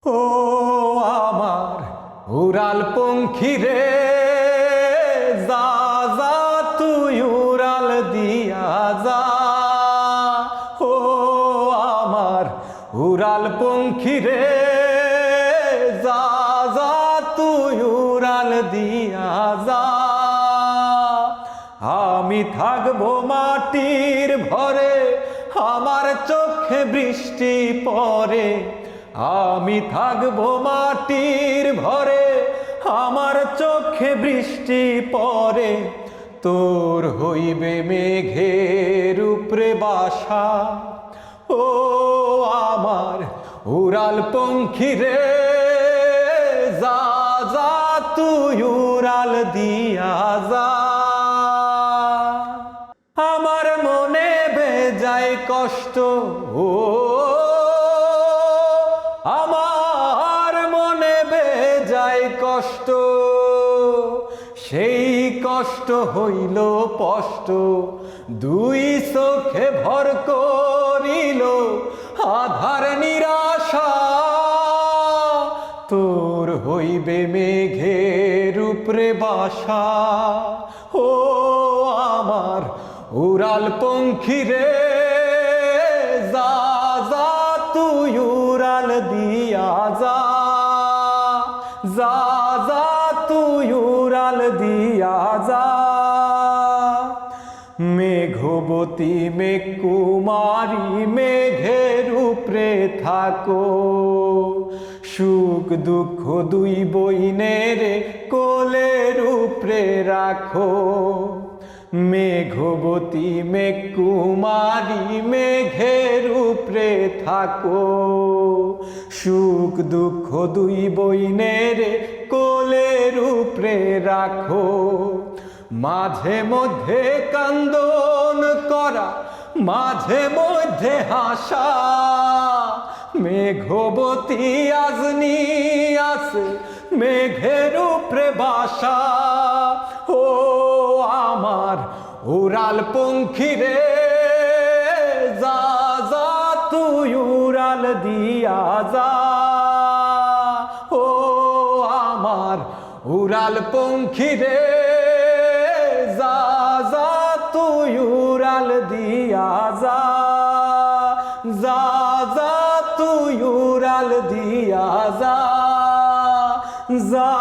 ও আমার উড়াল পঙ্খী রে, যা যা তুই উড়াল দিয়া যা। ও আমার উড়াল পঙ্খী রে, যা যা তুই উড়াল দিয়া যা। আমি থাকবো মাটির ভরে, আমার চোখে বৃষ্টি পড়ে। আমি থাকবো মাটির ভরে, আমার চোখে বৃষ্টি পড়ে। তোর হইবে মেঘের উপরে বাসা। ও আমার উড়াল পঙ্খী রে, যা যা তুই উড়াল দিয়া যা। আমার মনে বেজায় কষ্ট, ও আমার মনে বেজায় কষ্ট। সেই কষ্ট হইল স্পষ্ট, দুই চোখে ভর করিল আধার নিরাশা। তোর হইবে মেঘের উপরে বাসা। ও আমার উড়াল পঙ্খী রে, যা যা তুই উড়াল দিয়া যা। যা যা তুই উড়াল দিয়া যা। মেঘবতী মেঘকুমারী মেঘের উপরে থাকো, সুখ দুঃখ দুই বইনের কোলের উপরে রাখো। মেঘবতী মেঘকুমারী মেঘের উপরে থাকো, সুখ দুঃখ দুই বইনের কোলের উপরে রাখো। মাঝে মধ্যে কান্দন করা, মাঝে মধ্যে হাসা। মেঘবতী আজনি আছে মেঘের উপরে বাসা। ও আমার উড়াল পঙ্খী রে, যা যা তুই উড়াল দিয়া যা। ও আমার উড়াল পঙ্খী রে, যা যা তুই উড়াল দিয়া যা। যা যা তুই উড়াল দিয়া যা। যা